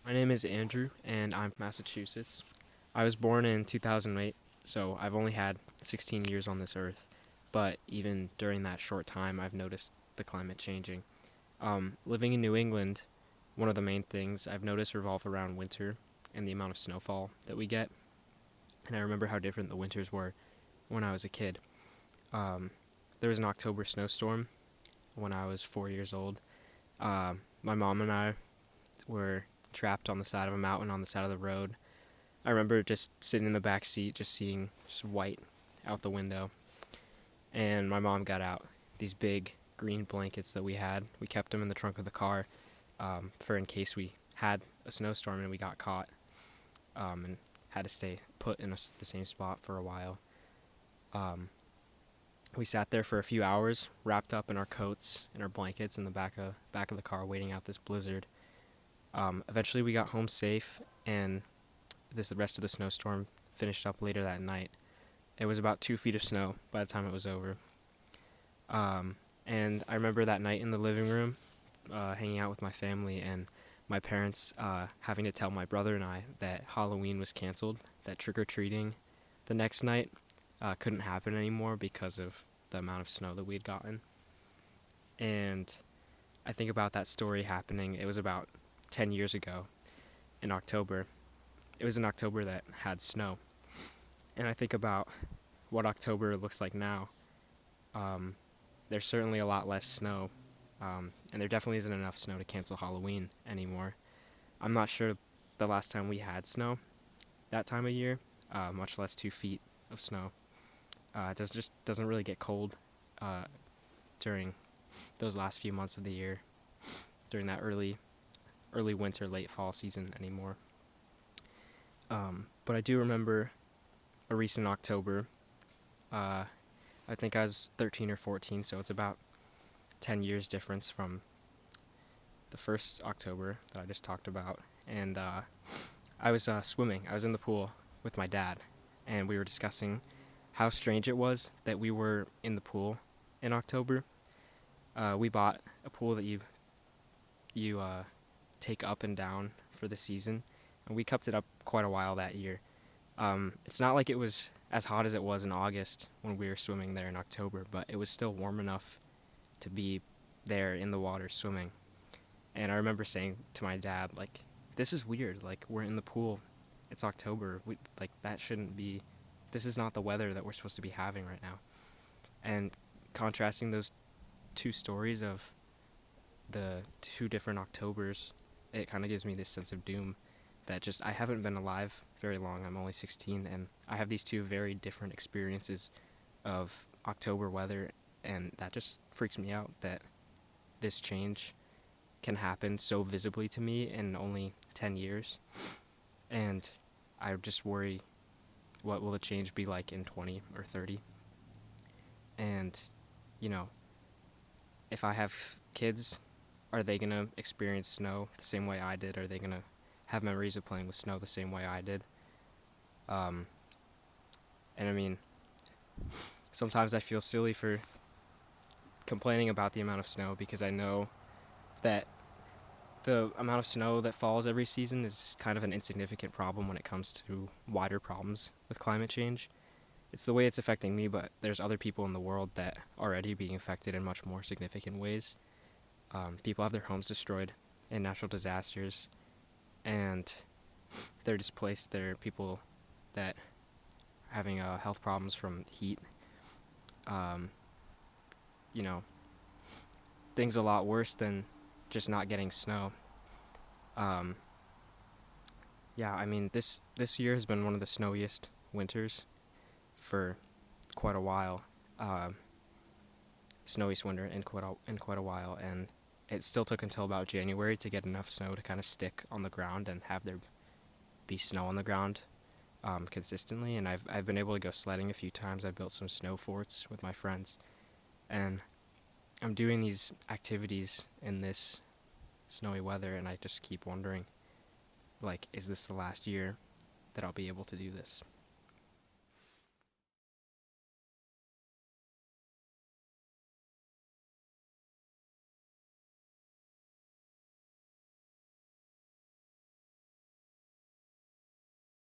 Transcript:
My name is Andrew, and I'm from Massachusetts. I was born in 2008, so I've only had 16 years on this earth, but even during that short time, I've noticed the climate changing. Living in New England, one of the main things I've noticed revolve around winter and the amount of snowfall that we get. And I remember how different the winters were when I was a kid. Um, there was an October snowstorm when I was 4 years old. My mom and I were trapped on the side of a mountain on the side of the road. I remember just sitting in the back seat, just seeing just white out the window. And my mom got out these big green blankets that we had. We kept them in the trunk of the car for in case we had a snowstorm and we got caught and had to stay put in the same spot for a while. Um, we sat there for a few hours, wrapped up in our coats and our blankets in the back of the car, waiting out this blizzard. Eventually, we got home safe, and the rest of the snowstorm finished up later that night. It was about 2 feet of snow by the time it was over. And I remember that night in the living room, hanging out with my family, and my parents having to tell my brother and I that Halloween was canceled, that trick-or-treating the next night couldn't happen anymore because of the amount of snow that we had gotten. And I think about that story happening. It was about 10 years ago in October. It was in October that had snow. And I think about what October looks like now. There's certainly a lot less snow, and there definitely isn't enough snow to cancel Halloween anymore. I'm not sure the last time we had snow that time of year, much less 2 feet of snow. Just doesn't really get cold during those last few months of the year, during that early winter, late fall season anymore. But I do remember a recent October. I think I was 13 or 14, so it's about 10 years difference from the first October that I just talked about. And I was swimming. I was in the pool with my dad, and we were discussing how strange it was that we were in the pool in October. We bought a pool that you take up and down for the season, and we kept it up quite a while that year. It's not like it was as hot as it was in August when we were swimming there in October, but it was still warm enough to be there in the water swimming. And I remember saying to my dad, like, this is weird. Like, we're in the pool. It's October. That shouldn't be. This is not the weather that we're supposed to be having right now. And contrasting those two stories of the two different Octobers, it kind of gives me this sense of doom that just I haven't been alive very long. I'm only 16, and I have these two very different experiences of October weather, and that just freaks me out that this change can happen so visibly to me in only 10 years. And I just worry, what will the change be like in 20 or 30? And, you know, if I have kids, are they going to experience snow the same way I did? Are they going to have memories of playing with snow the same way I did? And I mean, sometimes I feel silly for complaining about the amount of snow because I know that the amount of snow that falls every season is kind of an insignificant problem when it comes to wider problems with climate change. It's the way it's affecting me, but there's other people in the world that are already being affected in much more significant ways. People have their homes destroyed in natural disasters, and they're displaced. There are people that are having health problems from heat. Um, you know, things a lot worse than just not getting snow. Um, yeah, I mean, this year has been one of the snowiest winters for quite a while. Snowiest winter in quite a while, and it still took until about January to get enough snow to kind of stick on the ground and have there be snow on the ground consistently. And I've been able to go sledding a few times. I've built some snow forts with my friends, and I'm doing these activities in this snowy weather, and I just keep wondering, like, is this the last year that I'll be able to do this?